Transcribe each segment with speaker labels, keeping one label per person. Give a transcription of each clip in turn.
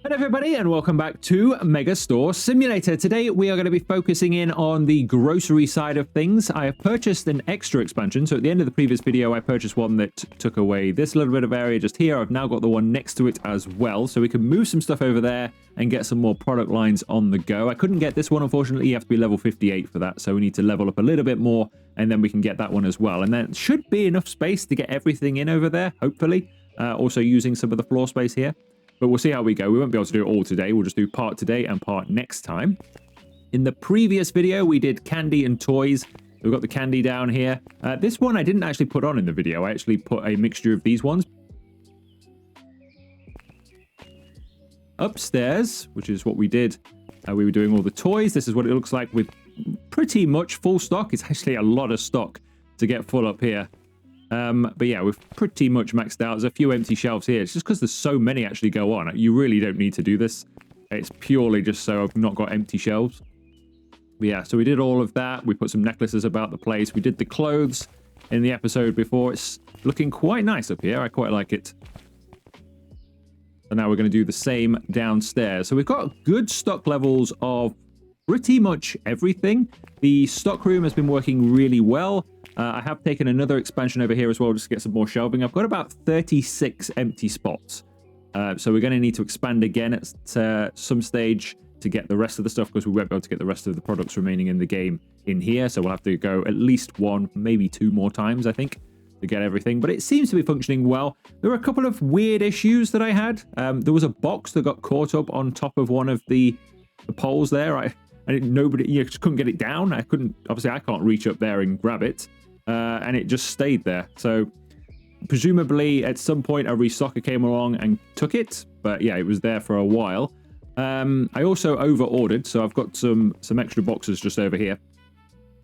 Speaker 1: Hello everybody and welcome back to Megastore Simulator. Today we are going to be focusing in on the grocery side of things. I have purchased an extra expansion, so at the end of the previous video I purchased one that took away this little bit of area just here. I've now got the one next to it as well, so we can move some stuff over there and get some more product lines on the go. I couldn't get this one, unfortunately. You have to be level 58 for that, so we need to level up a little bit more and then we can get that one as well. And then should be enough space to get everything in over there, hopefully. Also using some of the floor space here. But we'll see how we go. We won't be able to do it all today. We'll just do part today and part next time. In the previous video, we did candy and toys. We've got the candy down here. This one I didn't actually put on in the video. I actually put a mixture of these ones. Upstairs, which is what we did. We were doing all the toys. This is what it looks like with pretty much full stock. It's actually a lot of stock to get full up here. But yeah, we've pretty much maxed out. There's a few empty shelves here. It's just because there's so many actually go on. You really don't need to do this. It's purely just so I've not got empty shelves. But yeah, so we did all of that. We put some necklaces about the place. We did the clothes in the episode before. It's looking quite nice up here. I quite like it. So now we're going to do the same downstairs. So we've got good stock levels of pretty much everything. The stock room has been working really well. I have taken another expansion over here as well just to get some more shelving. I've got about 36 empty spots. So we're going to need to expand again at some stage to get the rest of the stuff because we won't be able to get the rest of the products remaining in the game in here. So we'll have to go at least one, maybe two more times, I think, to get everything. But it seems to be functioning well. There were a couple of weird issues that I had. There was a box that got caught up on top of one of the poles there. You just couldn't get it down. Obviously I can't reach up there and grab it. And it just stayed there. So presumably at some point a restocker came along and took it. But yeah, it was there for a while. I also over ordered. So I've got some extra boxes just over here.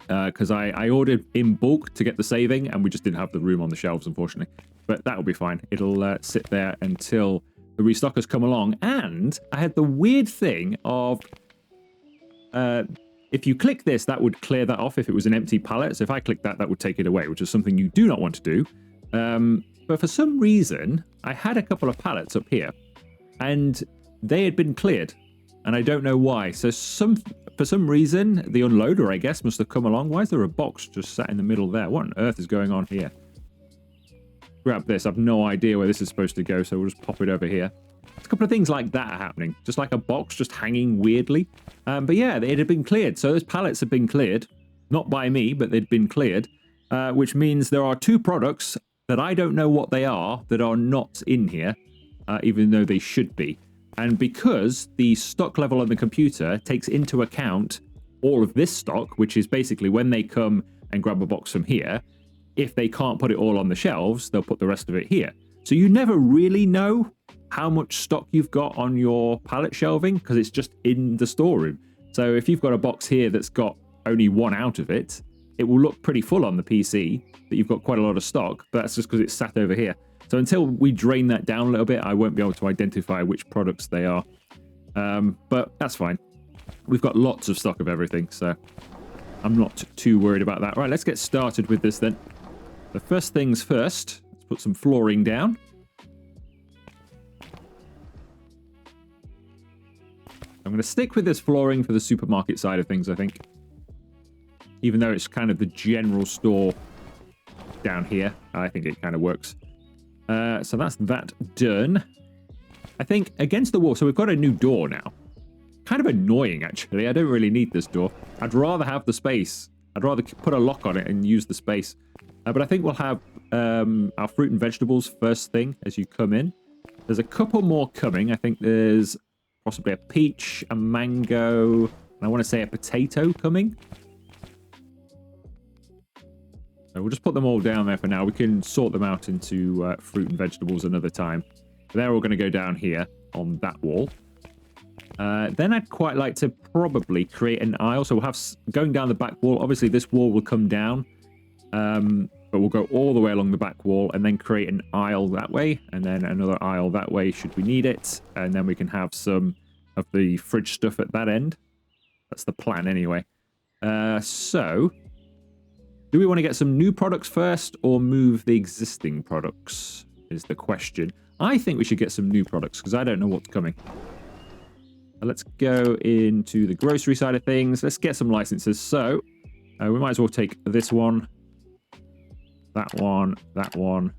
Speaker 1: Because I ordered in bulk to get the saving. And we just didn't have the room on the shelves, unfortunately. But that'll be fine. It'll sit there until the restockers come along. And I had the weird thing of... if you click this, that would clear that off if it was an empty pallet. So if I click that, that would take it away, which is something you do not want to do. But for some reason, I had a couple of pallets up here and they had been cleared and I don't know why. So for some reason, the unloader, I guess, must have come along. Why is there a box just sat in the middle there? What on earth is going on here? Grab this. I've no idea where this is supposed to go. So we'll just pop it over here. A couple of things like that are happening. Just like a box just hanging weirdly. But yeah, it had been cleared. So those pallets have been cleared. Not by me, but they'd been cleared. Which means there are two products that I don't know what they are that are not in here. Even though they should be. And because the stock level on the computer takes into account all of this stock, which is basically when they come and grab a box from here, if they can't put it all on the shelves, they'll put the rest of it here. So you never really know how much stock you've got on your pallet shelving because it's just in the storeroom. So if you've got a box here that's got only one out of it, it will look pretty full on the PC that you've got quite a lot of stock, but that's just because it's sat over here. So until we drain that down a little bit, I won't be able to identify which products they are. But that's fine. We've got lots of stock of everything, so I'm not too worried about that. Right, let's get started with this then. The first things first, let's put some flooring down. I'm going to stick with this flooring for the supermarket side of things, I think. Even though it's kind of the general store down here, I think it kind of works. So that's that done. I think against the wall, so we've got a new door now. Kind of annoying, actually. I don't really need this door. I'd rather have the space. I'd rather put a lock on it and use the space. But I think we'll have our fruit and vegetables first thing as you come in. There's a couple more coming. I think there's possibly a peach, a mango, and I want to say a potato coming. So we'll just put them all down there for now. We can sort them out into fruit and vegetables another time. But they're all going to go down here on that wall. Then I'd quite like to probably create an aisle. So we'll have going down the back wall. Obviously, this wall will come down. But we'll go all the way along the back wall and then create an aisle that way. And then another aisle that way should we need it. And then we can have some of the fridge stuff at that end. That's the plan anyway. So... do we want to get some new products first or move the existing products is the question. I think we should get some new products because I don't know what's coming. Let's go into the grocery side of things. Let's get some licenses. So we might as well take this one, that one, that one,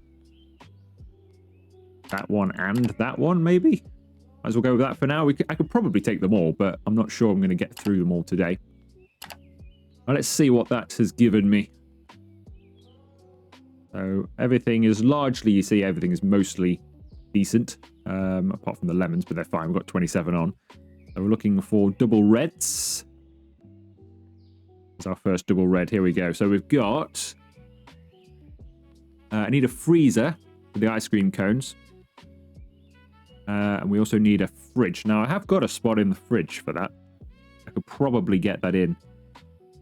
Speaker 1: that one, and that one, maybe? Might as well go with that for now. I could probably take them all, but I'm not sure I'm going to get through them all today. Well, let's see what that has given me. So everything is largely, you see, everything is mostly decent, apart from the lemons, but they're fine. We've got 27 on. So we're looking for double reds. It's our first double red. Here we go. So we've got... I need a freezer for the ice cream cones. And we also need a fridge. Now, I have got a spot in the fridge for that. I could probably get that in.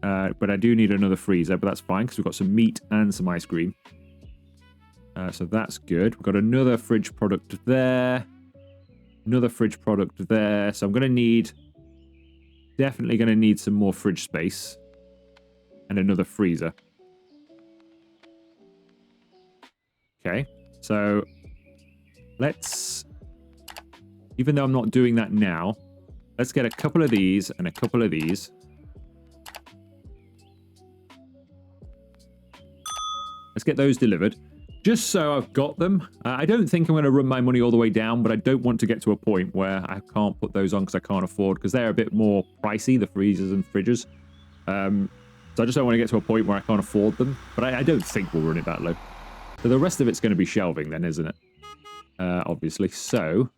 Speaker 1: But I do need another freezer, but that's fine because we've got some meat and some ice cream. So that's good. We've got another fridge product there. Another fridge product there. So I'm going to need... Definitely going to need some more fridge space. And another freezer. Okay. So let's... Even though I'm not doing that now, let's get a couple of these and a couple of these. Let's get those delivered. Just so I've got them. I don't think I'm going to run my money all the way down, but I don't want to get to a point where I can't put those on because I can't afford, because they're a bit more pricey, the freezers and fridges. So I just don't want to get to a point where I can't afford them. But I don't think we'll run it that low. So the rest of it's going to be shelving then, isn't it? Obviously. So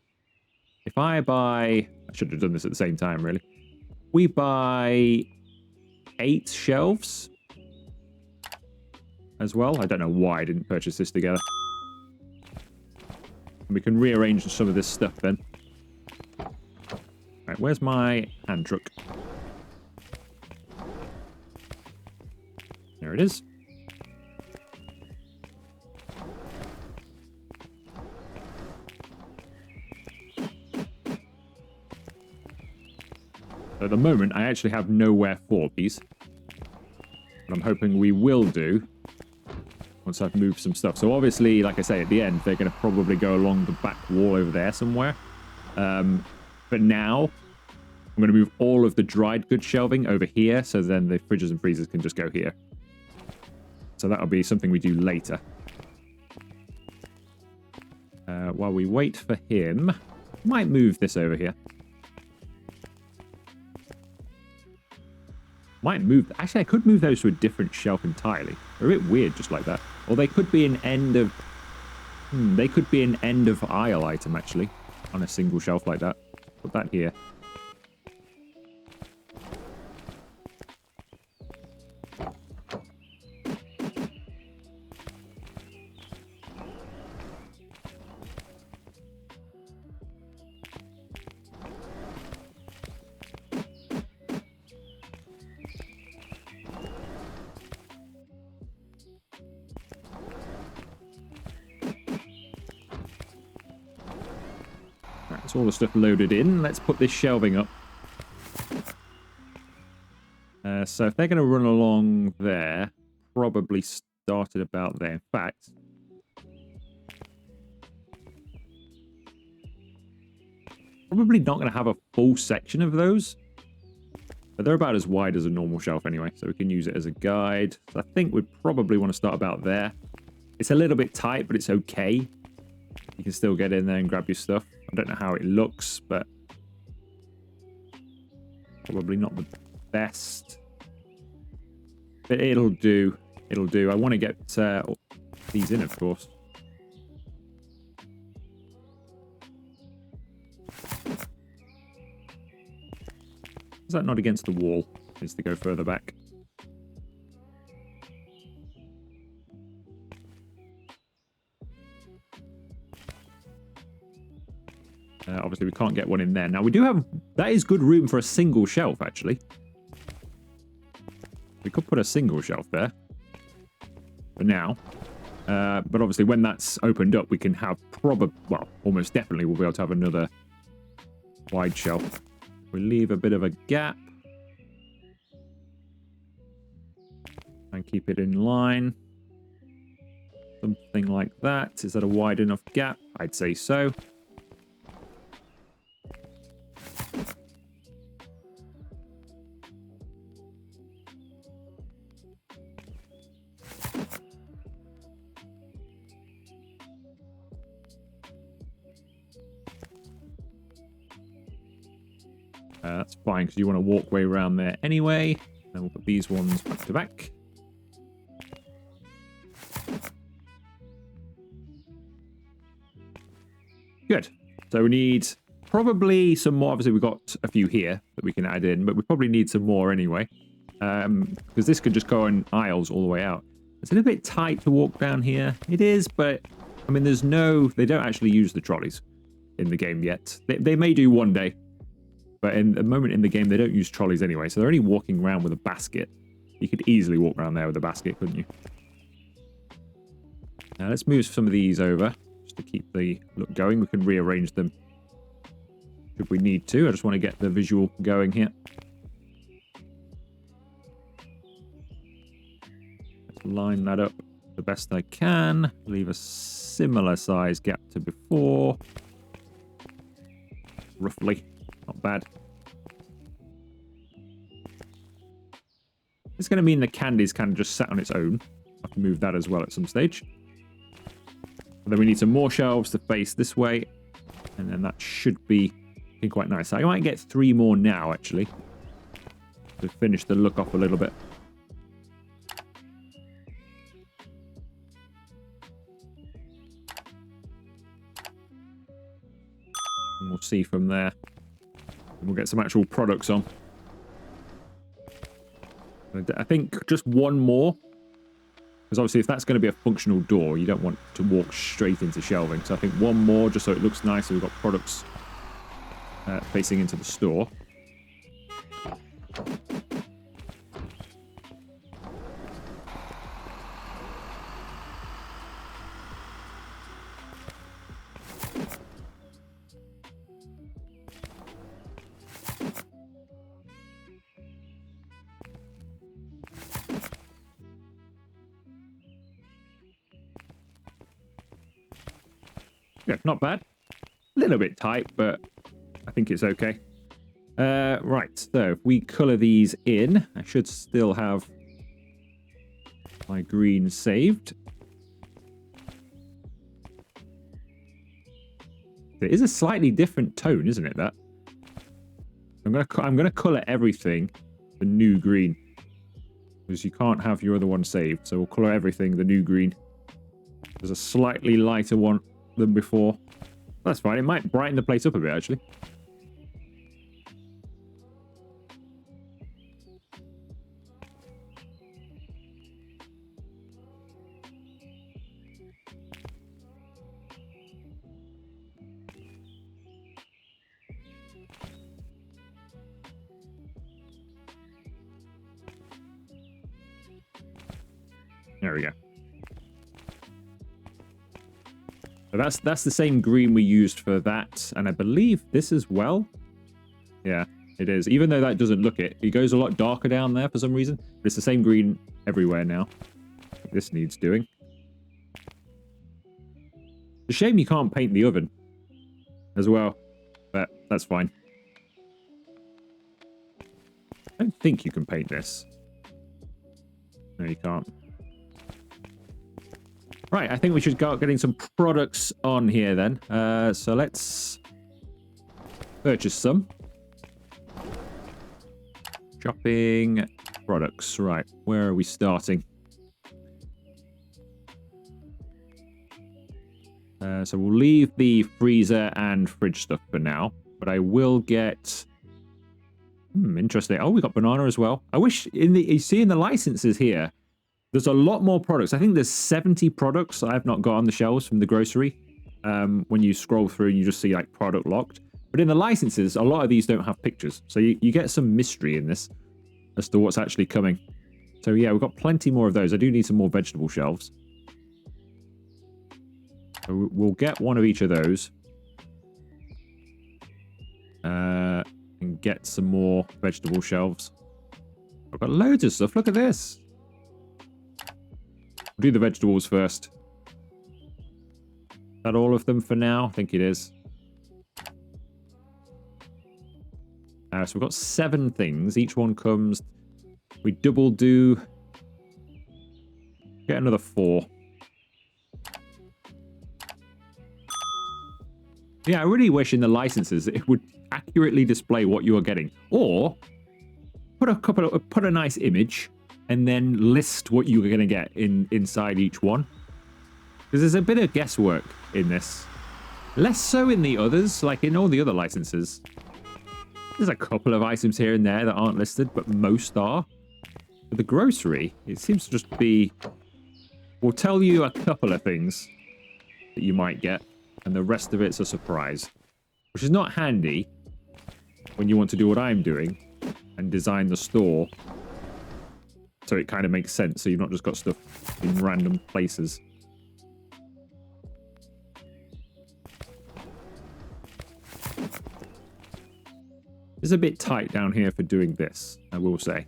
Speaker 1: if I buy... I should have done this at the same time, really. We buy 8 shelves as well. I don't know why I didn't purchase this together. And we can rearrange some of this stuff then. Right, where's my hand truck? There it is. At the moment, I actually have nowhere for these. But I'm hoping we will do once I've moved some stuff. So obviously, like I say, at the end, they're going to probably go along the back wall over there somewhere. But now, I'm going to move all of the dried goods shelving over here, so then the fridges and freezers can just go here. So that'll be something we do later. While we wait for him, might move this over here. Might move... Actually, I could move those to a different shelf entirely. They're a bit weird just like that. Or they could be an end of... they could be an end of aisle item, actually. On a single shelf like that. Put that here. That's all the stuff loaded in. Let's put this shelving up. So if they're going to run along there, probably started about there. In fact, probably not going to have a full section of those. But they're about as wide as a normal shelf anyway, so we can use it as a guide. So I think we'd probably want to start about there. It's a little bit tight, but it's okay. You can still get in there and grab your stuff. I don't know how it looks, but probably not the best. But it'll do. It'll do. I want to get these in, of course. Is that not against the wall? Needs to go further back. Obviously, we can't get one in there. Now, we do have... That is good room for a single shelf, actually. We could put a single shelf there. For now. But obviously, when that's opened up, we can have probably... Well, almost definitely we'll be able to have another wide shelf. We leave a bit of a gap. And keep it in line. Something like that. Is that a wide enough gap? I'd say so. That's fine, because you want to walk way around there anyway. And we'll put these ones back to back. Good. So we need probably some more. Obviously, we've got a few here that we can add in, but we probably need some more anyway. Because this could just go in aisles all the way out. It's a little bit tight to walk down here. It is, but I mean, they don't actually use the trolleys in the game yet. They may do one day, but in the moment in the game, they don't use trolleys anyway. So they're only walking around with a basket. You could easily walk around there with a basket, couldn't you? Now let's move some of these over just to keep the look going. We can rearrange them if we need to. I just want to get the visual going here. Line that up the best I can. Leave a similar size gap to before. Roughly. Not bad. It's going to mean the candy's kind of just sat on its own. I have to move that as well at some stage. And then we need some more shelves to face this way. And then that should be quite nice. I might get 3 more now, actually, to finish the look off a little bit. And we'll see from there. And we'll get some actual products on. I think just one more. Because obviously if that's going to be a functional door, you don't want to walk straight into shelving. So I think one more just so it looks nice. So we've got products facing into the store. Yeah, not bad. A little bit tight, but I think it's okay. Right, so if we colour these in, I should still have my green saved. It is a slightly different tone, isn't it, that? I'm gonna colour everything the new green. Because you can't have your other one saved, so we'll colour everything the new green. There's a slightly lighter one than before. That's fine. It might brighten the place up a bit, actually. There we go. So that's the same green we used for that, and I believe this as well. Yeah, it is. Even though that doesn't look it, it goes a lot darker down there for some reason. But it's the same green everywhere now. This needs doing. It's a shame you can't paint the oven as well, but that's fine. I don't think you can paint this. No, you can't. Right, I think we should start getting some products on here then. So let's purchase some. Shopping products. Right, where are we starting? So we'll leave the freezer and fridge stuff for now. But I will get... interesting. Oh, we got banana as well. I wish, you see in the licenses here, there's a lot more products. I think there's 70 products I've not got on the shelves from the grocery. When you scroll through and you just see like product locked. But in the licenses, a lot of these don't have pictures. So you get some mystery in this as to what's actually coming. So yeah, we've got plenty more of those. I do need some more vegetable shelves. So we'll get one of each of those. And get some more vegetable shelves. I've got loads of stuff. Look at this. We'll do the vegetables first. Is that all of them for now? I think it is. So we've got 7 things. Each one comes... We double do... Get another 4. Yeah, I really wish in the licenses it would accurately display what you are getting, or put a nice image and then list what you are going to get inside each one. Because there's a bit of guesswork in this. Less so in the others, like in all the other licenses. There's a couple of items here and there that aren't listed, but most are. For the grocery, it seems to just be... We'll tell you a couple of things that you might get, and the rest of it's a surprise. Which is not handy when you want to do what I'm doing and design the store so it kind of makes sense, so you've not just got stuff in random places. It's a bit tight down here for doing this, I will say.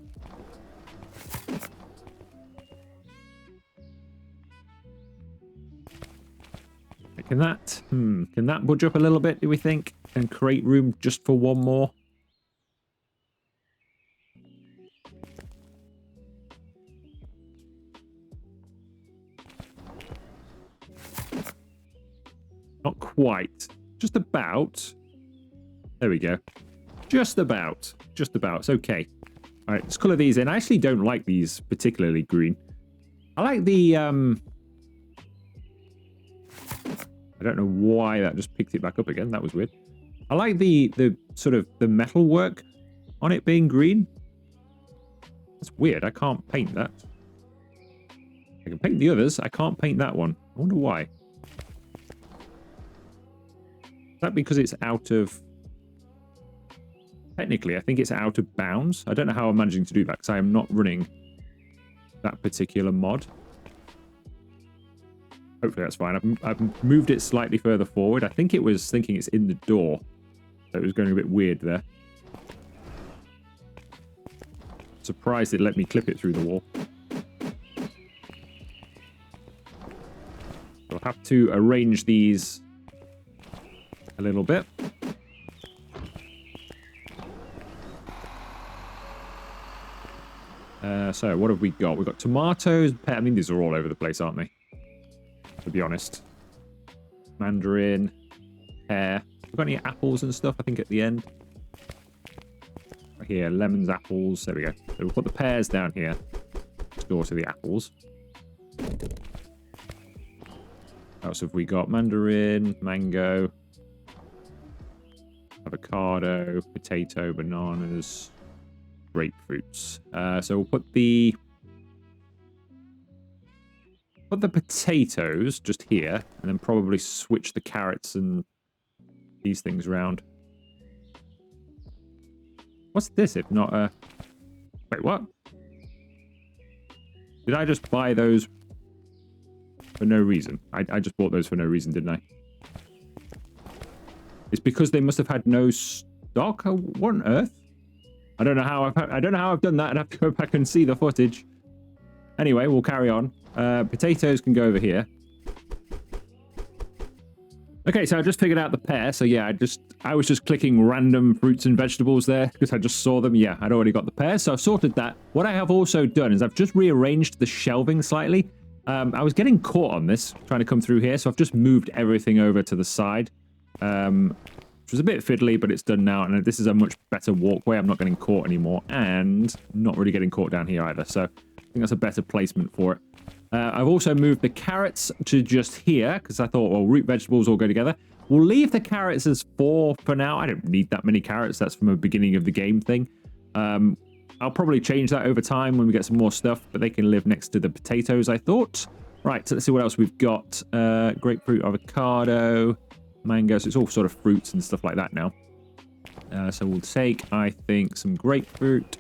Speaker 1: Can that budge up a little bit, do we think? And create room just for one more? Not quite. Just about. There we go. Just about. Just about. It's okay. All right, let's colour these in. I actually don't like these particularly green. I like the... I don't know why that just picked it back up again. That was weird. I like the sort of the metal work on it being green. That's weird. I can't paint that. I can paint the others. I can't paint that one. I wonder why. Is that because it's out of... Technically, I think it's out of bounds. I don't know how I'm managing to do that because I am not running that particular mod. Hopefully that's fine. I've moved it slightly further forward. I think it was thinking it's in the door. So it was going a bit weird there. Surprised it let me clip it through the wall. I'll have to arrange these a little bit. So what have we got? We've got tomatoes. I mean, these are all over the place, aren't they? To be honest. Mandarin, pear. We've got any apples and stuff, I think, at the end. Right here, lemons, apples. There we go. So we'll put the pears down here. Next door to the apples. What else have we got? Mandarin, mango, avocado, potato, bananas, grapefruits. So we'll put the potatoes just here, and then probably switch the carrots and these things around. What's this if not a... Wait, what? Did I just buy those for no reason? I just bought those for no reason, didn't I? It's because they must have had no stock? What on earth? I don't know how I've done that. I'd have to go back and see the footage. Anyway, we'll carry on. Potatoes can go over here. Okay, so I just figured out the pear. So yeah, I was just clicking random fruits and vegetables there because I just saw them. Yeah, I'd already got the pear, so I've sorted that. What I have also done is I've just rearranged the shelving slightly. I was getting caught on this, trying to come through here, so I've just moved everything over to the side. Which was a bit fiddly, but it's done now, and this is a much better walkway. I'm not getting caught anymore, and not really getting caught down here either, so I think that's a better placement for it. I've also moved the carrots to just here, because I thought, well, root vegetables all go together. We'll leave the carrots as 4 for now. I don't need that many carrots. That's from a beginning of the game thing. I'll probably change that over time when we get some more stuff, but they can live next to the potatoes, I thought. Right, so let's see what else we've got. Grapefruit, avocado, mango. So it's all sort of fruits and stuff like that now. So we'll take, I think, some grapefruit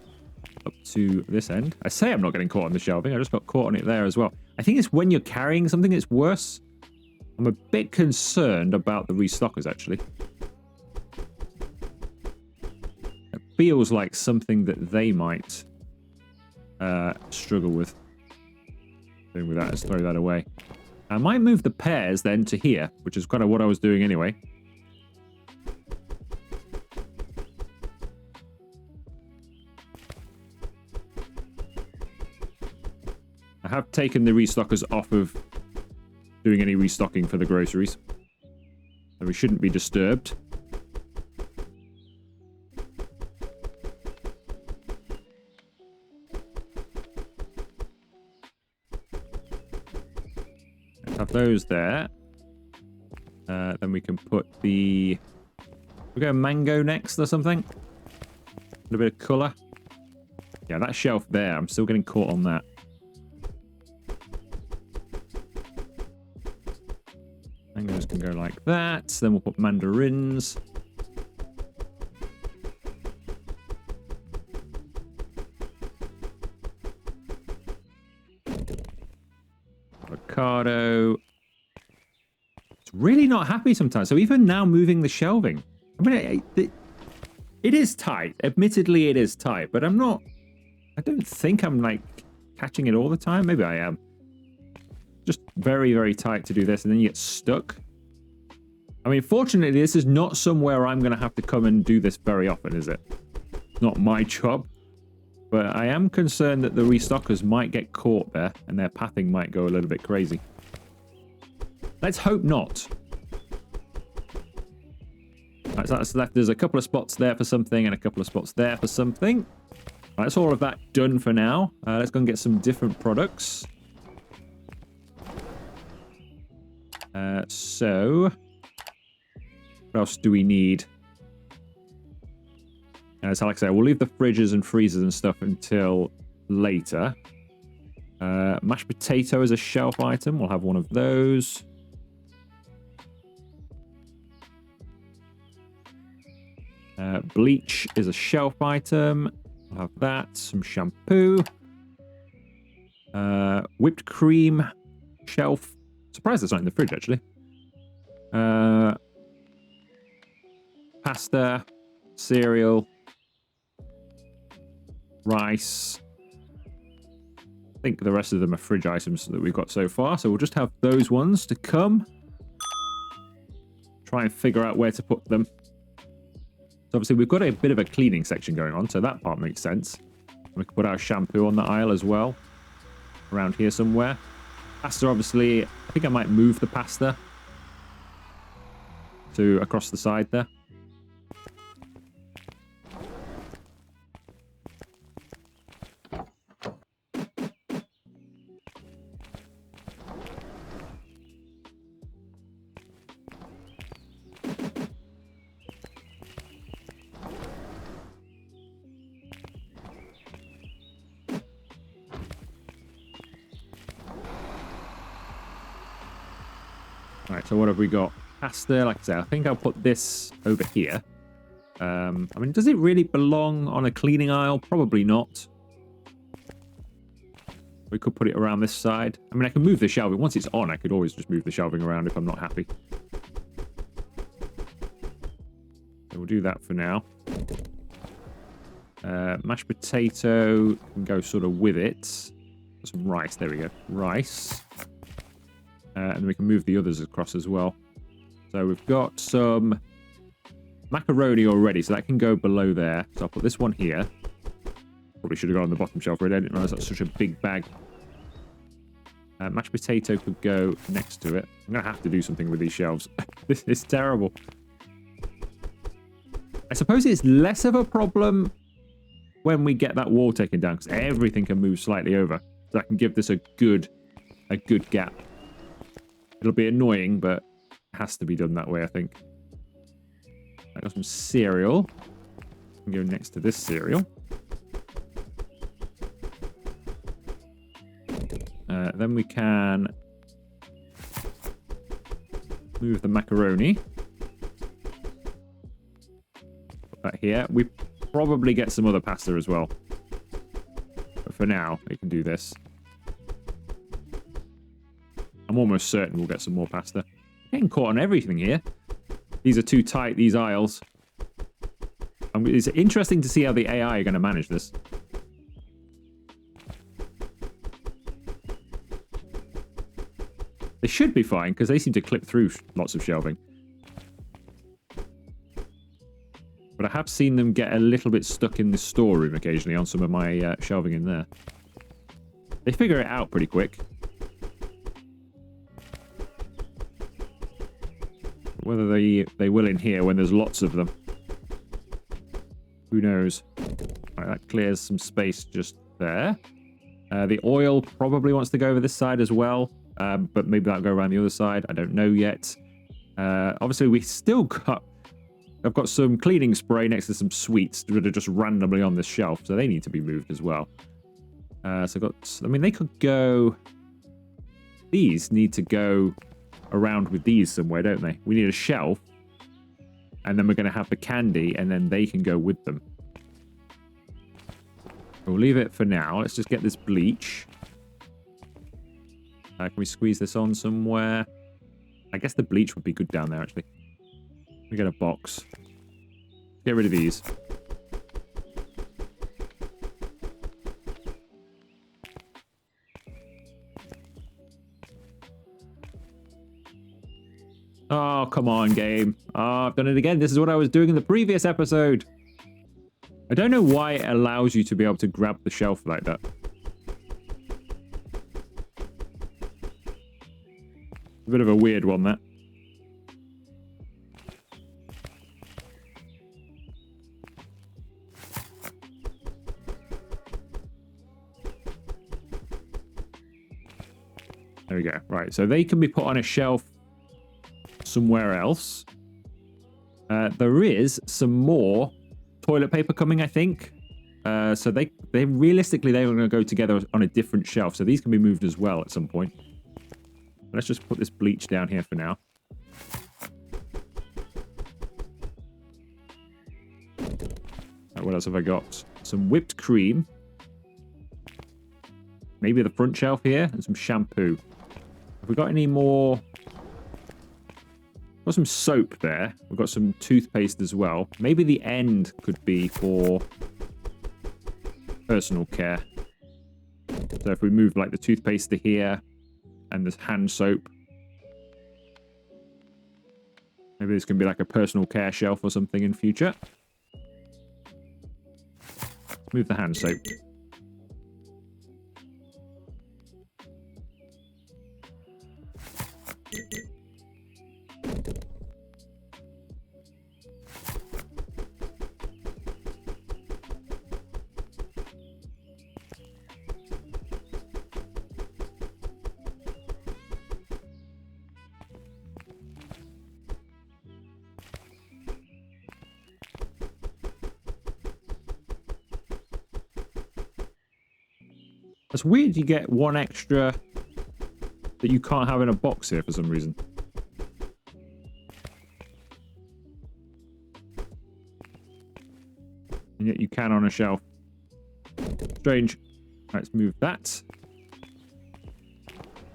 Speaker 1: up to this end. I say I'm not getting caught on the shelving. I just got caught on it there as well. I think it's when you're carrying something it's worse. I'm a bit concerned about the restockers, actually. It feels like something that they might struggle with. Doing with that, let's throw that away. I might move the pears then to here, which is kind of what I was doing anyway. I have taken the restockers off of doing any restocking for the groceries. So we shouldn't be disturbed. Let's have those there. Then we can put the... We go mango next or something. A little bit of colour. Yeah, that shelf there, I'm still getting caught on that. Mangoes can go like that. Then we'll put mandarins. Avocado. It's really not happy sometimes. So even now moving the shelving. I mean, it is tight. Admittedly, it is tight. But I don't think I'm like catching it all the time. Maybe I am. Just very, very tight to do this, and then you get stuck. I mean, fortunately, this is not somewhere I'm going to have to come and do this very often, is it? Not my job. But I am concerned that the restockers might get caught there, and their pathing might go a little bit crazy. Let's hope not. Right, so that's left. There's a couple of spots there for something, and a couple of spots there for something. Right, that's all of that done for now. Let's go and get some different products. So, what else do we need? So like I say, we'll leave the fridges and freezers and stuff until later. Mashed potato is a shelf item. We'll have one of those. Bleach is a shelf item. We'll have that. Some shampoo. Whipped cream shelf. Surprised it's not in the fridge, actually. Pasta, cereal, rice. I think the rest of them are fridge items that we've got so far. So we'll just have those ones to come. Try and figure out where to put them. So obviously we've got a bit of a cleaning section going on, so that part makes sense. We can put our shampoo on the aisle as well. Around here somewhere. Pasta, obviously, I think I might move the pasta to across the side there. Right, so what have we got? Pasta, like I say, I think I'll put this over here. I mean, does it really belong on a cleaning aisle? Probably not. We could put it around this side. I mean, I can move the shelving. Once it's on, I could always just move the shelving around if I'm not happy. So we'll do that for now. Mashed potato can go sort of with it. Some rice, there we go. Rice. And we can move the others across as well. So we've got some macaroni already, so that can go below there. So I'll put this one here. Probably should have gone on the bottom shelf already. I didn't realize that's such a big bag. Mashed potato could go next to it. I'm going to have to do something with these shelves. This is terrible. I suppose it's less of a problem when we get that wall taken down, because everything can move slightly over. So I can give this a good gap. It'll be annoying, but it has to be done that way, I think. I got some cereal. I can go next to this cereal. Then we can move the macaroni. Put that here. We probably get some other pasta as well. But for now, we can do this. I'm almost certain we'll get some more pasta. Getting caught on everything here. These are too tight, these aisles. It's interesting to see how the AI are going to manage this. They should be fine, because they seem to clip through lots of shelving. But I have seen them get a little bit stuck in the storeroom occasionally on some of my shelving in there. They figure it out pretty quick. Whether they will in here when there's lots of them. Who knows? Right, that clears some space just there. The oil probably wants to go over this side as well. But maybe that'll go around the other side. I don't know yet. Obviously, we still got... I've got some cleaning spray next to some sweets that are just randomly on this shelf. So they need to be moved as well. So I've got... I mean, they could go... These need to go around with these somewhere, don't they? We need a shelf. And then we're going to have the candy. And then they can go with them. We'll leave it for now. Let's just get this bleach. Can we squeeze this on somewhere? I guess the bleach would be good down there, actually. We get a box. Get rid of these. Oh, come on, game. Oh, I've done it again. This is what I was doing in the previous episode. I don't know why it allows you to be able to grab the shelf like that. A bit of a weird one, that. There we go. Right, so they can be put on a shelf somewhere else. There is some more toilet paper coming, I think. So they realistically, they're going to go together on a different shelf. So these can be moved as well at some point. Let's just put this bleach down here for now. Right, what else have I got? Some whipped cream. Maybe the front shelf here. And some shampoo. Have we got any more? We've got some soap there. We've got some toothpaste as well. Maybe the end could be for personal care. So if we move like the toothpaste to here. And there's hand soap. Maybe this can be like a personal care shelf or something in future. Move the hand soap. It's weird you get one extra that you can't have in a box here for some reason. And yet you can on a shelf. Strange. Right, let's move that.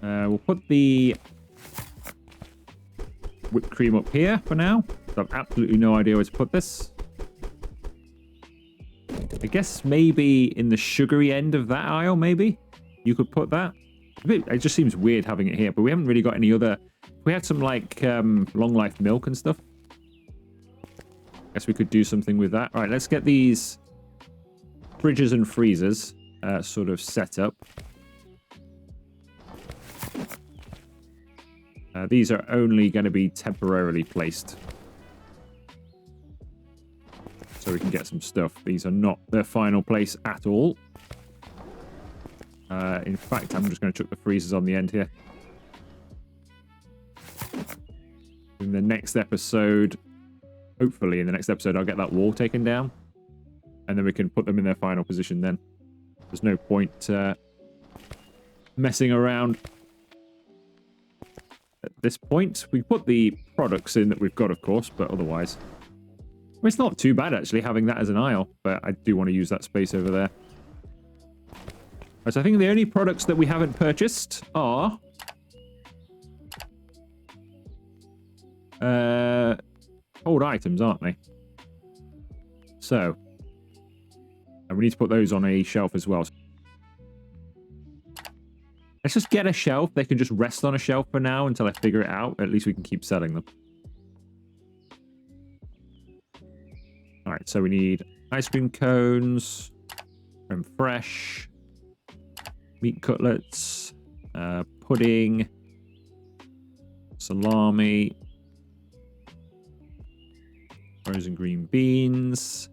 Speaker 1: We'll put the whipped cream up here for now. I have absolutely no idea where to put this. I guess maybe in the sugary end of that aisle, maybe you could put that. It just seems weird having it here, but we haven't really got any other. We had some like long life milk and stuff. Guess we could do something with that. All right, let's get these fridges and freezers sort of set up. These are only going to be temporarily placed. So we can get some stuff. These are not their final place at all. In fact, I'm just going to chuck the freezers on the end here. In the next episode, hopefully in the next episode, I'll get that wall taken down. And then we can put them in their final position then. There's no point messing around at this point. We put the products in that we've got, of course, but otherwise... Well, it's not too bad, actually, having that as an aisle, but I do want to use that space over there. Right, so I think the only products that we haven't purchased are... old items, aren't they? So... And we need to put those on a shelf as well. Let's just get a shelf. They can just rest on a shelf for now until I figure it out. At least we can keep selling them. Alright, so we need ice cream cones, creme fraiche, meat cutlets, pudding, salami, Frozen green beans.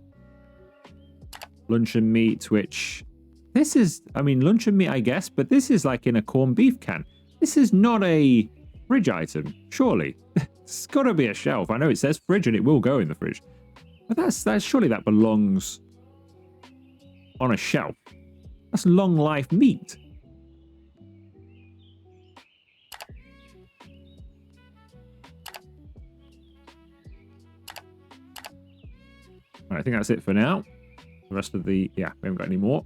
Speaker 1: Luncheon meat, which... This is, I mean, luncheon meat, I guess, but this is like in a corned beef can. This is not a fridge item, surely. It's got to be a shelf. I know it says fridge and it will go in the fridge. But that's surely that belongs on a shelf. That's long life meat. All right, I think that's it for now. The rest of the, yeah, we haven't got any more.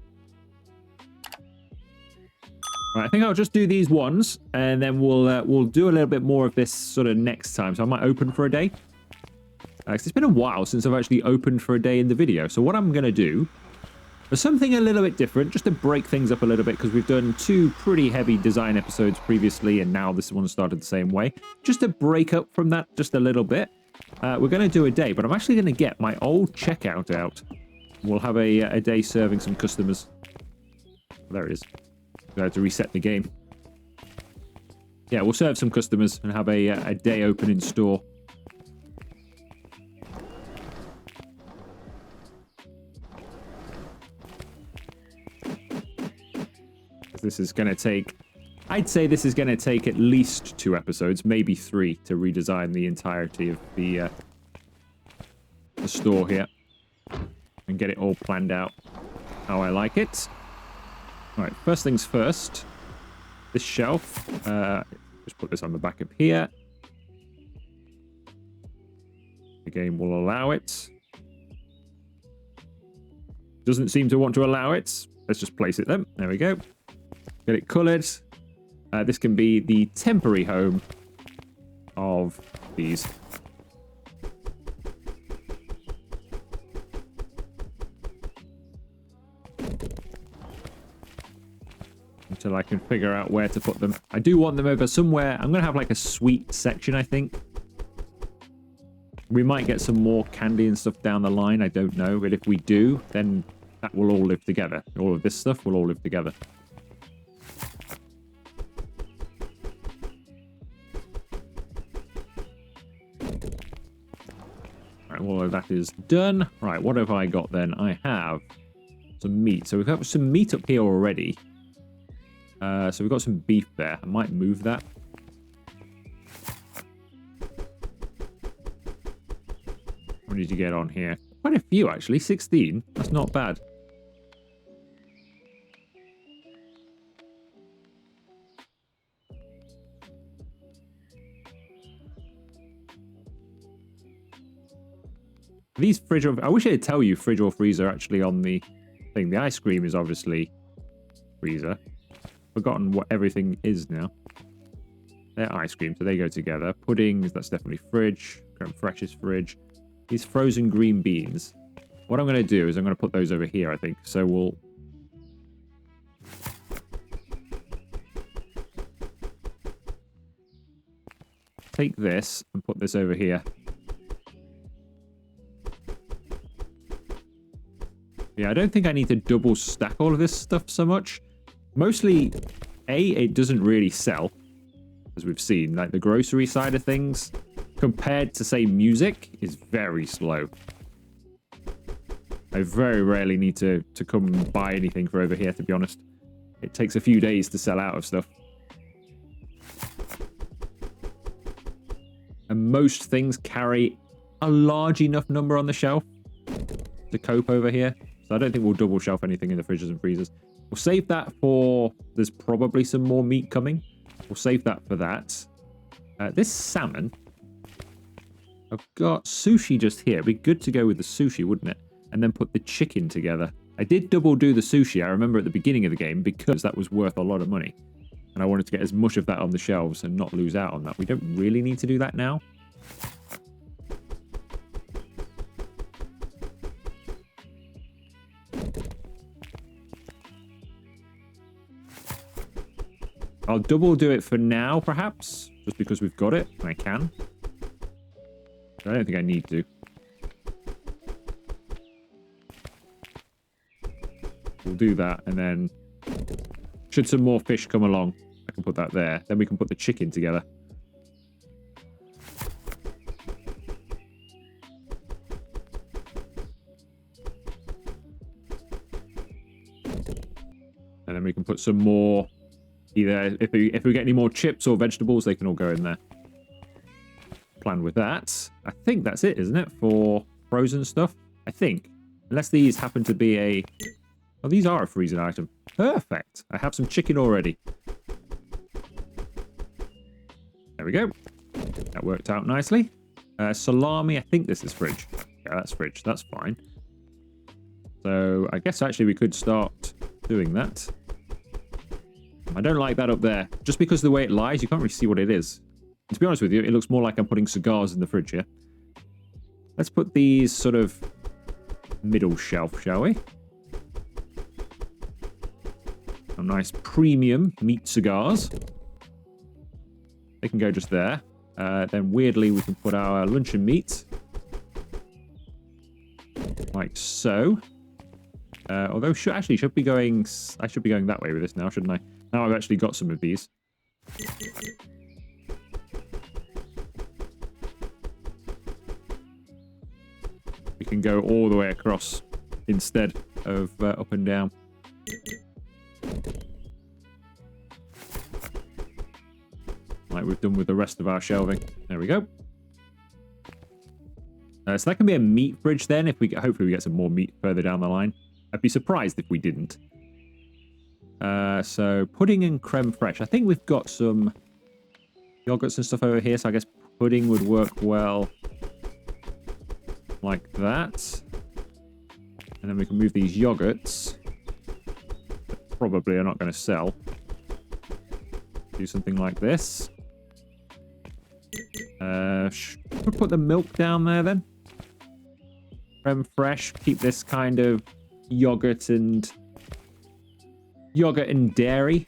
Speaker 1: Right, I think I'll just do these ones, and then we'll do a little bit more of this sort of next time. So I might open for a day. It's been a while since I've actually opened for a day in the video. So what I'm going to do is something a little bit different, just to break things up a little bit, because we've done 2 pretty heavy design episodes previously, and now this one started the same way. Just to break up from that just a little bit, we're going to do a day, but I'm actually going to get my old checkout out. We'll have a day serving some customers. There it is. I had to reset the game. Yeah, we'll serve some customers and have a day open in store. This is going to take... I'd say this is going to take at least 2 episodes, maybe 3, to redesign the entirety of the store here. And get it all planned out how I like it. All right, first things first. This shelf. Just put this on the back of here. The game will allow it. Doesn't seem to want to allow it. Let's just place it then. There we go. Get it coloured. This can be the temporary home of these. Until I can figure out where to put them. I do want them over somewhere. I'm going to have like a sweet section, I think. We might get some more candy and stuff down the line. I don't know. But if we do, then that will all live together. All of this stuff will all live together. Right, all of that is done. Right, what have I got then? I have some meat. So we've got some meat up here already. So we've got some beef there. I might move that. What did you get on here? Quite a few, actually. 16. That's not bad. These fridge or... I wish I'd tell you fridge or freezer actually on the thing. The ice cream is obviously freezer. Forgotten what everything is now. They're ice cream, so they go together. Puddings, that's definitely fridge. Creme fraiche is fridge. These frozen green beans. What I'm going to do is I'm going to put those over here, I think. So we'll... take this and put this over here. Yeah, I don't think I need to double stack all of this stuff so much. Mostly, it doesn't really sell, as we've seen. Like, the grocery side of things, compared to, say, music, is very slow. I very rarely need to come and buy anything for over here, to be honest. It takes a few days to sell out of stuff. And most things carry a large enough number on the shelf to cope over here. So I don't think we'll double shelf anything in the fridges and freezers. We'll save that for... there's probably some more meat coming. We'll save that for that. This salmon... I've got sushi just here. It'd be good to go with the sushi, wouldn't it? And then put the chicken together. I did double do the sushi, I remember at the beginning of the game, because that was worth a lot of money. And I wanted to get as much of that on the shelves and not lose out on that. We don't really need to do that now. I'll double do it for now, perhaps, just because we've got it, and I can. But I don't think I need to. We'll do that, and then should some more fish come along, I can put that there. Then we can put the chicken together. And then we can put some more, either if we get any more chips or vegetables, they can all go in there. Plan with that. I think that's it, isn't it, for frozen stuff? I think. Unless these happen to be a... Oh, these are a freezing item. Perfect. I have some chicken already. There we go. That worked out nicely. Salami, I think this is fridge. Yeah, that's fridge. That's fine. So I guess actually we could start doing that. I don't like that up there. Just because of the way it lies, you can't really see what it is. And to be honest with you, it looks more like I'm putting cigars in the fridge here. Let's put these sort of middle shelf, shall we? Some nice premium meat cigars. They can go just there. Then weirdly, we can put our luncheon meat. Like so. Although should be going... I should be going that way with this now, shouldn't I? Now I've actually got some of these. We can go all the way across instead of up and down. Like we've done with the rest of our shelving. There we go. So that can be a meat fridge then. If we get, hopefully we get some more meat further down the line. I'd be surprised if we didn't. So pudding and creme fraiche. I think we've got some yogurts and stuff over here. So I guess pudding would work well like that. And then we can move these yogurts. That probably are not going to sell. Do something like this. We'll put the milk down there then. Creme fraiche. Keep this kind of yogurt and dairy.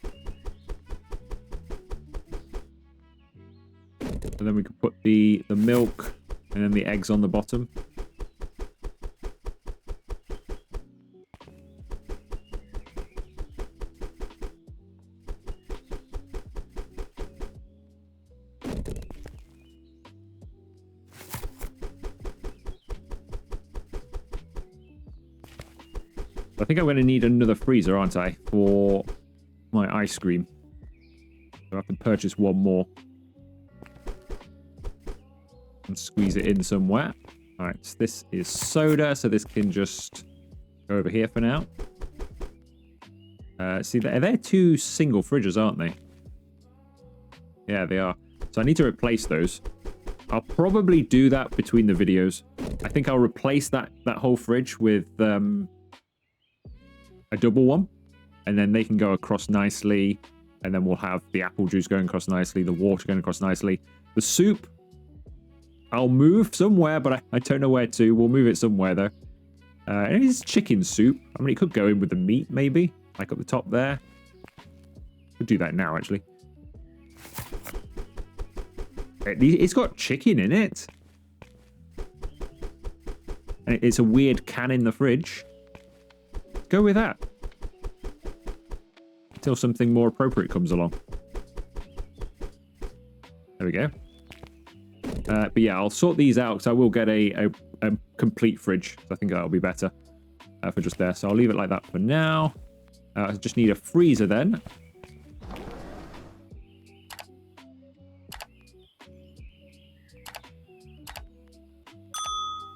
Speaker 1: And then we could put the milk and then the eggs on the bottom. I think I'm going to need another freezer, aren't I, for my ice cream. So I have to purchase one more. And squeeze it in somewhere. Alright, so this is soda, so this can just go over here for now. See, they're two single fridges, aren't they? Yeah, they are. So I need to replace those. I'll probably do that between the videos. I think I'll replace that whole fridge with... a double one, and then they can go across nicely, and then we'll have the apple juice going across nicely, the water going across nicely. The soup, I'll move somewhere, but I don't know where to. We'll move it somewhere, though. It is chicken soup. I mean, it could go in with the meat, maybe, like at the top there. Could do that now, actually. It's got chicken in it. And it's a weird can in the fridge. Go with that. Until something more appropriate comes along. There we go. But yeah, I'll sort these out because I will get a complete fridge. So I think that'll be better for just there. So I'll leave it like that for now. I just need a freezer then.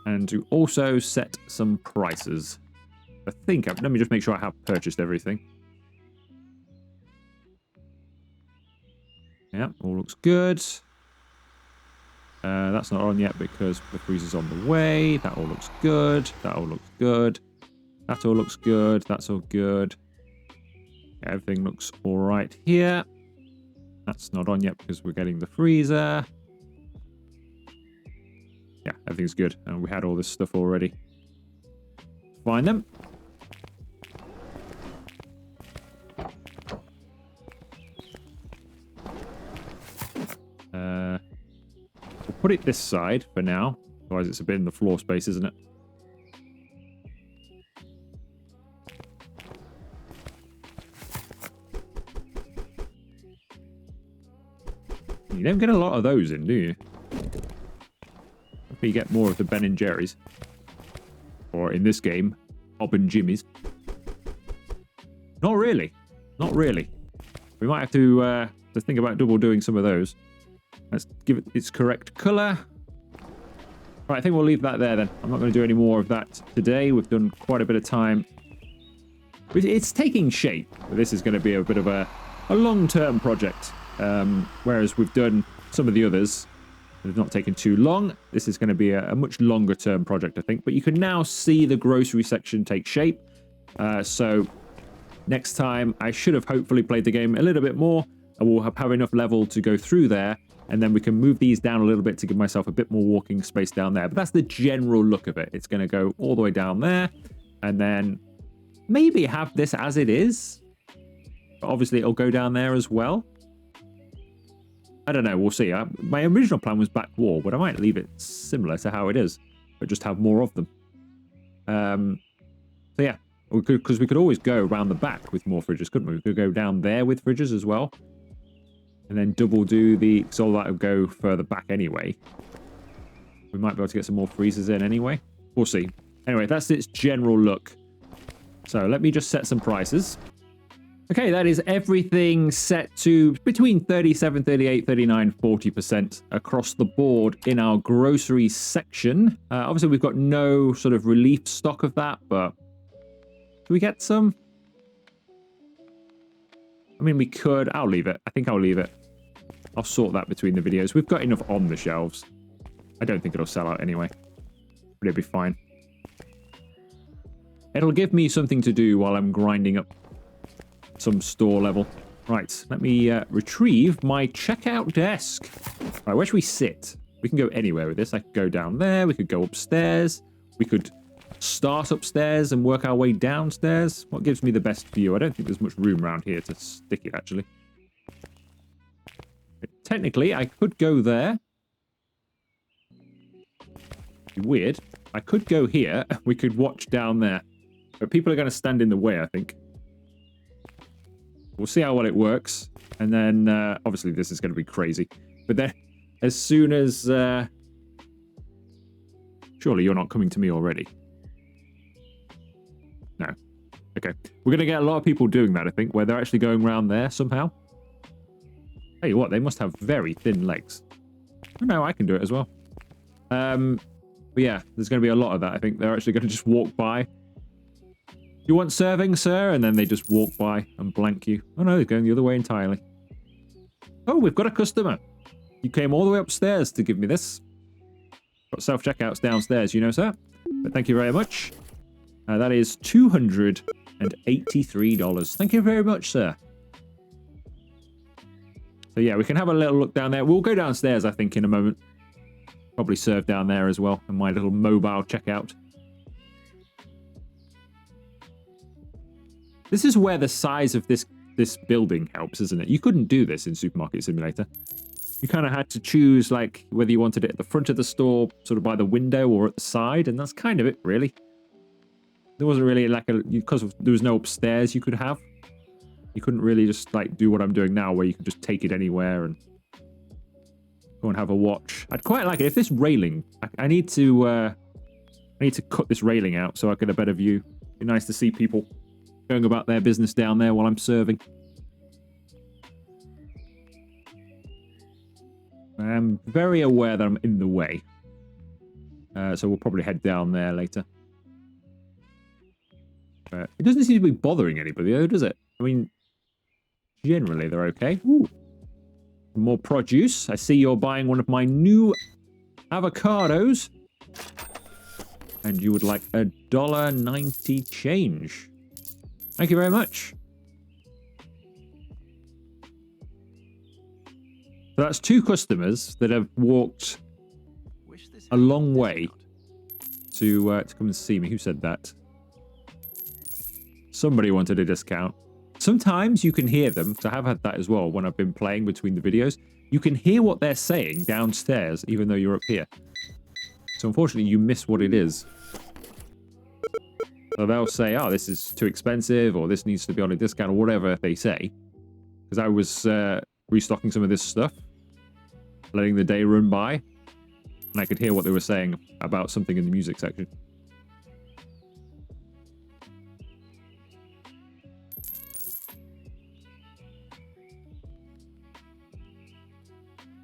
Speaker 1: And to also set some prices. I think, let me just make sure I have purchased everything. Yeah, all looks good. That's not on yet because the freezer's on the way. That all looks good. That all looks good. That all looks good. That's all good. Yeah, everything looks all right here. That's not on yet because we're getting the freezer. Yeah, everything's good. And we had all this stuff already. Find them. We'll put it this side for now. Otherwise it's a bit in the floor space, isn't it? You don't get a lot of those in, do you? Hopefully you get more of the Ben & Jerry's. Or in this game, Bob and Jimmy's. Not really. Not really. We might have to think about double doing some of those. Let's give it its correct color. Right, I think we'll leave that there then. I'm not going to do any more of that today. We've done quite a bit of time. It's taking shape. This is going to be a bit of a long-term project. Whereas we've done some of the others that have not taken too long. This is going to be a much longer-term project, I think. But you can now see the grocery section take shape. So next time, I should have hopefully played the game a little bit more. And we'll have enough level to go through there. And then we can move these down a little bit to give myself a bit more walking space down there. But that's the general look of it. It's going to go all the way down there. And then maybe have this as it is. But obviously, it'll go down there as well. I don't know. We'll see. My original plan was back wall, but I might leave it similar to how it is. But just have more of them. So yeah. Because we could always go around the back with more fridges, couldn't we? We could go down there with fridges as well. And then double do the... Because all that would go further back anyway. We might be able to get some more freezers in anyway. We'll see. Anyway, that's its general look. So let me just set some prices. Okay, that is everything set to between 37, 38, 39, 40% across the board in our grocery section. Obviously, we've got no sort of relief stock of that, but... Do we get some? I mean, we could. I'll leave it. I think I'll leave it. I'll sort that between the videos. We've got enough on the shelves. I don't think it'll sell out anyway. But it'll be fine. It'll give me something to do while I'm grinding up some store level. Right, let me retrieve my checkout desk. Right, where should we sit? We can go anywhere with this. I could go down there. We could go upstairs. We could start upstairs and work our way downstairs. What gives me the best view? I don't think there's much room around here to stick it, actually. Technically, I could go there. Weird. I could go here. We could watch down there. But people are going to stand in the way, I think. We'll see how well it works. And then, obviously, this is going to be crazy. But then, as soon as... Surely you're not coming to me already. No. Okay. We're going to get a lot of people doing that, I think, where they're actually going around there somehow. Tell you what, they must have very thin legs. Oh, no, I can do it as well. But yeah, there's going to be a lot of that, I think. They're actually going to just walk by. You want serving, sir? And then they just walk by and blank you. Oh, no, they're going the other way entirely. Oh, we've got a customer. You came all the way upstairs to give me this. Got self-checkouts downstairs, you know, sir. But thank you very much. That is $283. Thank you very much, sir. So yeah, we can have a little look down there. We'll go downstairs, I think, in a moment. Probably serve down there as well in my little mobile checkout. This is where the size of this building helps, isn't it? You couldn't do this in Supermarket Simulator. You kind of had to choose, like, whether you wanted it at the front of the store, sort of by the window, or at the side, and that's kind of it, really. There wasn't really, like, because there was no upstairs you could have. You couldn't really just, like, do what I'm doing now, where you could just take it anywhere and go and have a watch. I'd quite like it. If this railing... I need to cut this railing out so I get a better view. It'd be nice to see people going about their business down there while I'm serving. I'm very aware that I'm in the way. So we'll probably head down there later. It doesn't seem to be bothering anybody, though, does it? I mean, generally they're okay. Ooh. More produce. I see you're buying one of my new avocados. And you would like $1.90 change. Thank you very much. So that's two customers that have walked a long way to come and see me. Who said that? Somebody wanted a discount. Sometimes you can hear them, because I have had that as well when I've been playing between the videos. You can hear what they're saying downstairs, even though you're up here. So unfortunately, you miss what it is. So they'll say, oh, this is too expensive, or this needs to be on a discount, or whatever they say. Because I was restocking some of this stuff, letting the day run by, and I could hear what they were saying about something in the music section.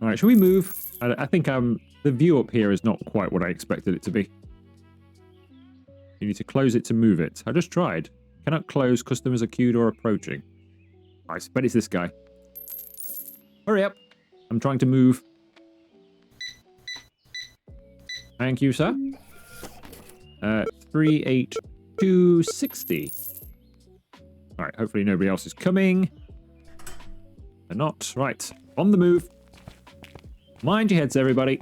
Speaker 1: All right, should we move? I think the view up here is not quite what I expected it to be. You need to close it to move it. I just tried. Cannot close. Customers are queued or approaching. I bet it's this guy. Hurry up. I'm trying to move. Thank you, sir. 38260. All right, hopefully nobody else is coming. They're not. Right, on the move. Mind your heads, everybody.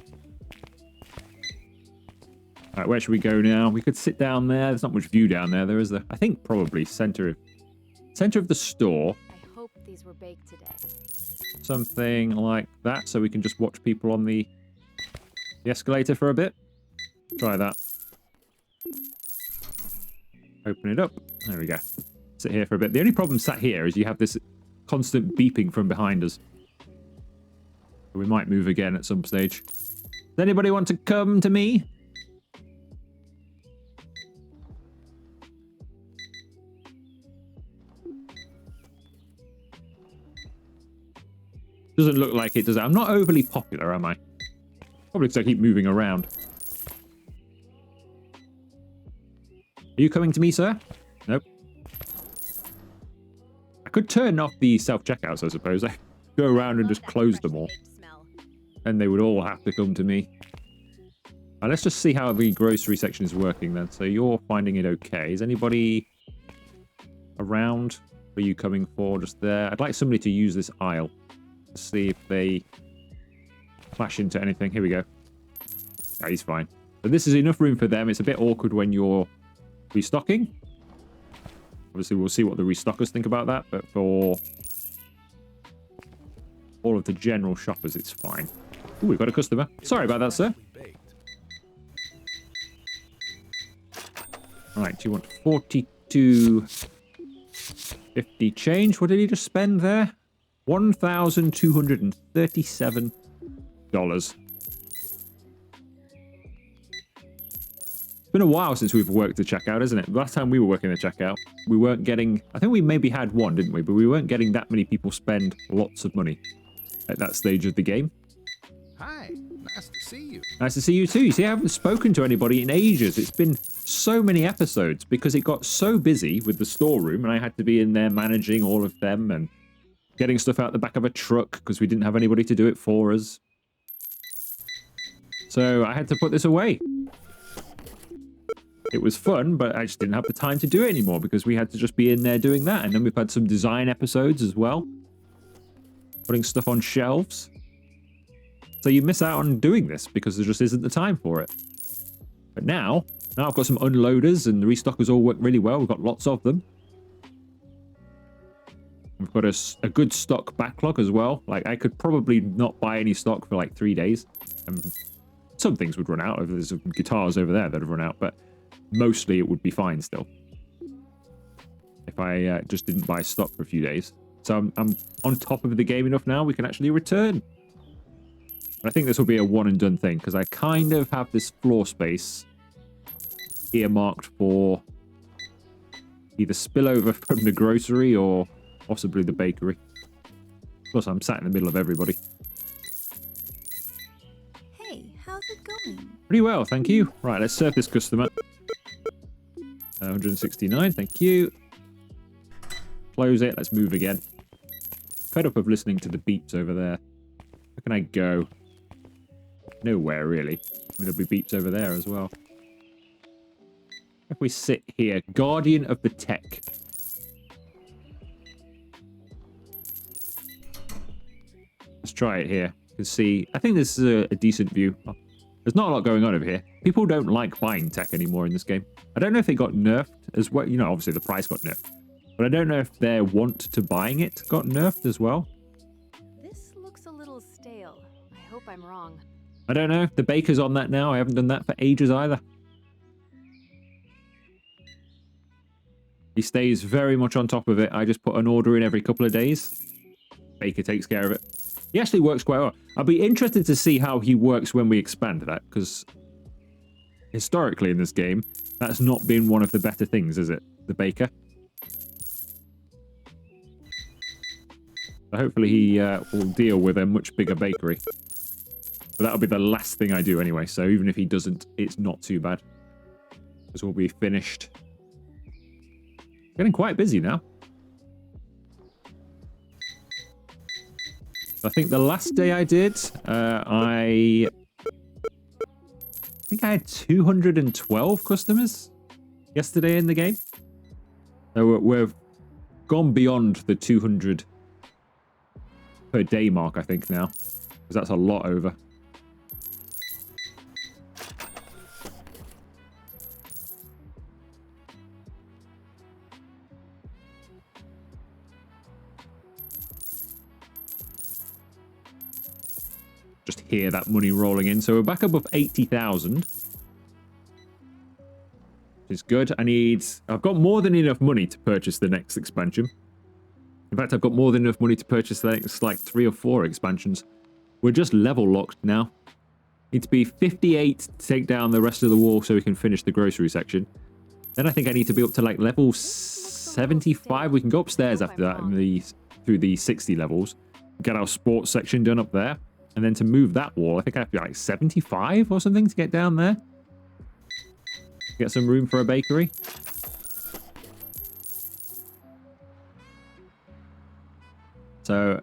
Speaker 1: All right, where should we go now? We could sit down there. There's not much view down there. There is the, I think, probably center of the store.
Speaker 2: I hope these were baked today.
Speaker 1: Something like that, so we can just watch people on the escalator for a bit. Try that. Open it up. There we go. Sit here for a bit. The only problem sat here is you have this constant beeping from behind us. We might move again at some stage. Does anybody want to come to me? Doesn't look like it, does it? I'm not overly popular, am I? Probably because I keep moving around. Are you coming to me, sir? Nope. I could turn off the self-checkouts, I suppose. I could go around and just close them all. And they would all have to come to me. Let's just see how the grocery section is working then. So you're finding it okay. Is anybody around? What are you coming for? Just there? I'd like somebody to use this aisle. Let's see if they clash into anything. Here we go. Yeah, he's fine. But this is enough room for them. It's a bit awkward when you're restocking. Obviously, we'll see what the restockers think about that. But for all of the general shoppers, it's fine. Ooh, we've got a customer. Sorry about that, sir. Right, do you want 42.50 change? What did he just spend there? $1,237. It's been a while since we've worked the checkout, isn't it? Last time we were working the checkout, we weren't getting... I think we maybe had one, didn't we? But we weren't getting that many people spend lots of money at that stage of the game.
Speaker 3: Hi, nice to see you.
Speaker 1: Nice to see you too. You see, I haven't spoken to anybody in ages. It's been so many episodes because it got so busy with the storeroom and I had to be in there managing all of them and getting stuff out the back of a truck because we didn't have anybody to do it for us. So I had to put this away. It was fun, but I just didn't have the time to do it anymore because we had to just be in there doing that. And then we've had some design episodes as well. Putting stuff on shelves. So you miss out on doing this because there just isn't the time for it. But now I've got some unloaders and the restockers all work really well. We've got lots of them. We've got a good stock backlog as well. Like, I could probably not buy any stock for like 3 days. And some things would run out. There's some guitars over there that have run out, but mostly it would be fine still. If I just didn't buy stock for a few days. So I'm on top of the game enough now, we can actually return. I think this will be a one and done thing, because I kind of have this floor space earmarked for either spillover from the grocery or possibly the bakery. Plus, I'm sat in the middle of everybody.
Speaker 2: Hey, how's it going?
Speaker 1: Pretty well, thank you. Right, let's serve this customer. 169, thank you. Close it, let's move again. Fed up of listening to the beeps over there. Where can I go? Nowhere, really. There'll be beeps over there as well. If we sit here, Guardian of the Tech. Let's try it here. You can see, I think this is a decent view. There's not a lot going on over here. People don't like buying tech anymore in this game. I don't know if they got nerfed as well. You know, obviously the price got nerfed. But I don't know if their want to buying it got nerfed as well.
Speaker 2: This looks a little stale. I hope I'm wrong.
Speaker 1: I don't know. The baker's on that now. I haven't done that for ages either. He stays very much on top of it. I just put an order in every couple of days. Baker takes care of it. He actually works quite well. I'll be interested to see how he works when we expand that, because historically in this game, that's not been one of the better things, is it? The baker. So hopefully he will deal with a much bigger bakery. But that'll be the last thing I do anyway. So even if he doesn't, it's not too bad. Because we'll be finished. Getting quite busy now. I think the last day I did, I think I had 212 customers yesterday in the game. So we've gone beyond the 200 per day mark, I think, now. Because that's a lot over. Just hear that money rolling in. So we're back above 80,000. Which is good. I've got more than enough money to purchase the next expansion. In fact, I've got more than enough money to purchase the next, like, 3 or 4 expansions. We're just level locked now. Need to be 58 to take down the rest of the wall so we can finish the grocery section. Then I think I need to be up to, like, level 75. We can go upstairs after that through the 60 levels. Get our sports section done up there. And then to move that wall, I think I have to be like 75 or something to get down there. Get some room for a bakery. So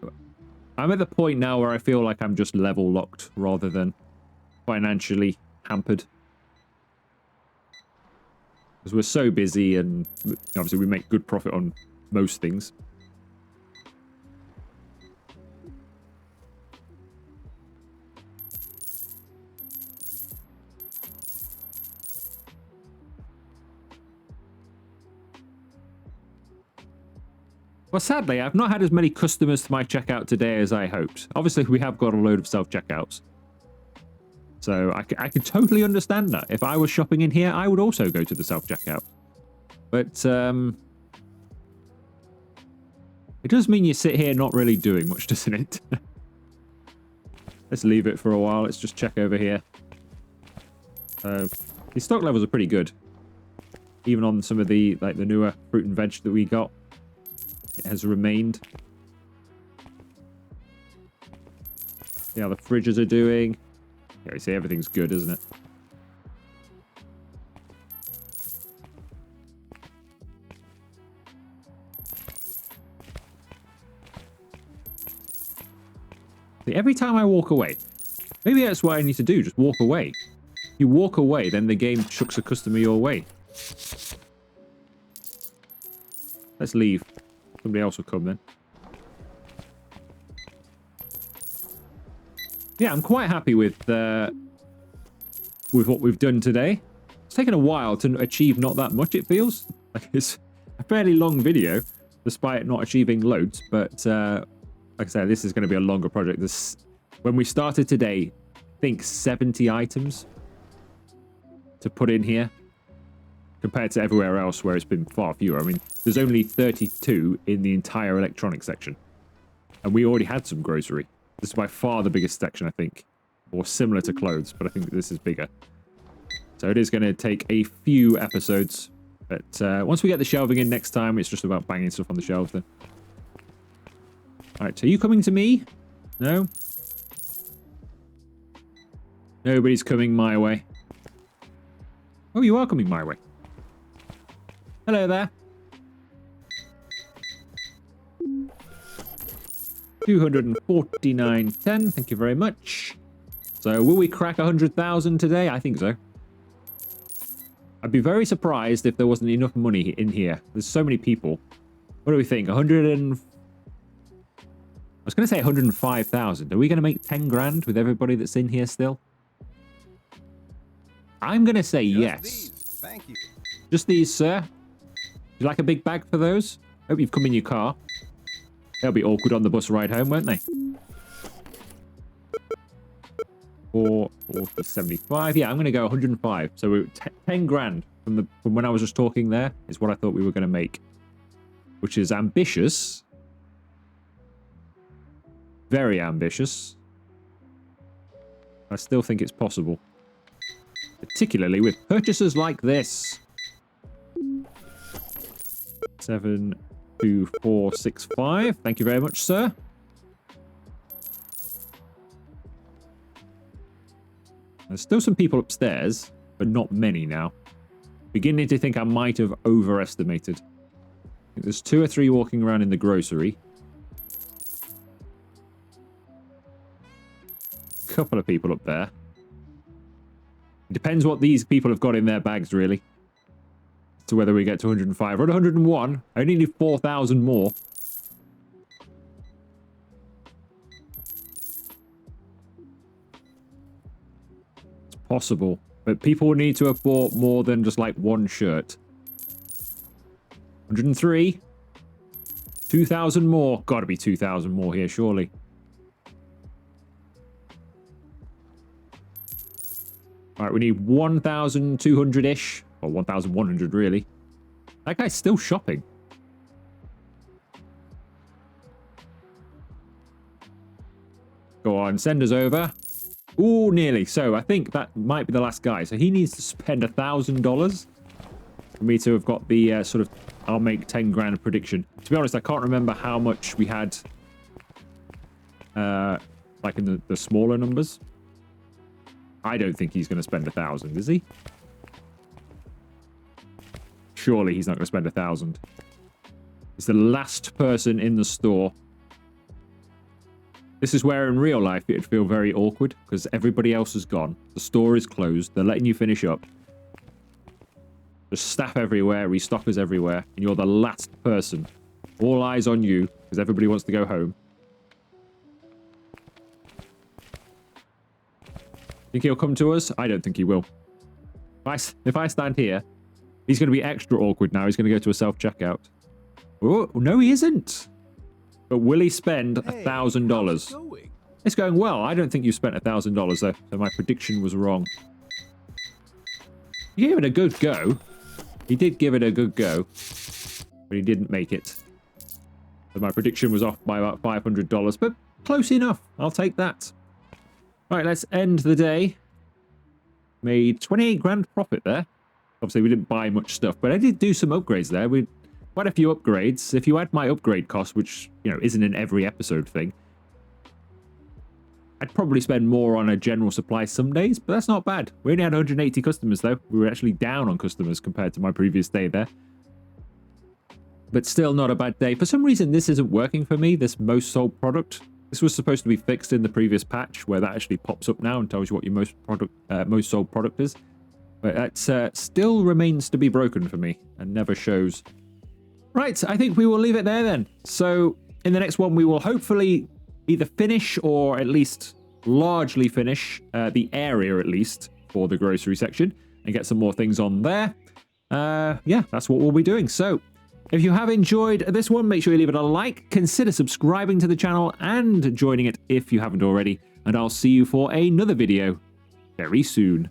Speaker 1: I'm at the point now where I feel like I'm just level locked rather than financially hampered. Because we're so busy and obviously we make good profit on most things. Well, sadly, I've not had as many customers to my checkout today as I hoped. Obviously, we have got a load of self-checkouts. So I could totally understand that. If I was shopping in here, I would also go to the self-checkout. But it does mean you sit here not really doing much, doesn't it? Let's leave it for a while. Let's just check over here. These stock levels are pretty good. Even on some of the newer fruit and veg that we got. It has remained. See how the fridges are doing. Yeah, you see everything's good, isn't it? See, every time I walk away, maybe that's what I need to do, just walk away. If you walk away, then the game chucks a customer your way. Let's leave. Somebody else will come then. Yeah, I'm quite happy with what we've done today. It's taken a while to achieve not that much, it feels. Like it's a fairly long video, despite not achieving loads. But like I said, this is going to be a longer project. When we started today, I think 70 items to put in here. Compared to everywhere else where it's been far fewer. I mean, there's only 32 in the entire electronics section. And we already had some grocery. This is by far the biggest section, I think. Or similar to clothes, but I think this is bigger. So it is going to take a few episodes. But once we get the shelving in next time, it's just about banging stuff on the shelves then. Alright, so are you coming to me? No? Nobody's coming my way. Oh, you are coming my way. Hello there. 249.10. Thank you very much. So will we crack 100,000 today? I think so. I'd be very surprised if there wasn't enough money in here. There's so many people. What do we think? I was going to say 105,000. Are we going to make 10 grand with everybody that's in here still? I'm going to say yes.
Speaker 3: These. Thank you.
Speaker 1: Just these, sir. Would you like a big bag for those? Hope you've come in your car. They'll be awkward on the bus ride home, won't they? 440, 75. Yeah, I'm going to go 105. So we're 10 grand from when I was just talking there is what I thought we were going to make. Which is ambitious. Very ambitious. I still think it's possible. Particularly with purchases like this. 72465. Thank you very much, sir. There's still some people upstairs, but not many now. Beginning to think I might have overestimated. I think there's 2 or 3 walking around in the grocery. Couple of people up there. It depends what these people have got in their bags, really. To whether we get to 105. We're at 101. I only need 4,000 more. It's possible. But people will need to have bought more than just like one shirt. 103. 2,000 more. Gotta be 2,000 more here, surely. Alright, we need 1,200-ish. Or 1,100, really. That guy's still shopping. Go on, send us over. Ooh, nearly. So, I think that might be the last guy. So, he needs to spend $1,000 for me to have got the sort of, I'll make 10 grand prediction. To be honest, I can't remember how much we had, like in the smaller numbers. I don't think he's going to spend 1,000, is he? Surely he's not going to spend 1,000. He's the last person in the store. This is where in real life it'd feel very awkward because everybody else is gone. The store is closed. They're letting you finish up. There's staff everywhere, restockers everywhere, and you're the last person. All eyes on you because everybody wants to go home. Think he'll come to us? I don't think he will. If I stand here, he's going to be extra awkward now. He's going to go to a self-checkout. Oh, no, he isn't. But will he spend $1,000? It's going well. I don't think you spent $1,000 though, so my prediction was wrong. He gave it a good go. He did give it a good go, but he didn't make it. So my prediction was off by about $500, but close enough. I'll take that. Right, let's end the day. Made 28 grand profit there. Obviously, we didn't buy much stuff, but I did do some upgrades there. We quite a few upgrades. If you add my upgrade cost, which, you know, isn't an every episode thing, I'd probably spend more on a general supply some days, but that's not bad. We only had 180 customers, though. We were actually down on customers compared to my previous day there. But still not a bad day. For some reason, this isn't working for me, this most sold product. This was supposed to be fixed in the previous patch, where that actually pops up now and tells you what your most sold product is. But that still remains to be broken for me and never shows. Right, I think we will leave it there then. So in the next one, we will hopefully either finish or at least largely finish the area at least for the grocery section and get some more things on there. Yeah, that's what we'll be doing. So if you have enjoyed this one, make sure you leave it a like, consider subscribing to the channel and joining it if you haven't already. And I'll see you for another video very soon.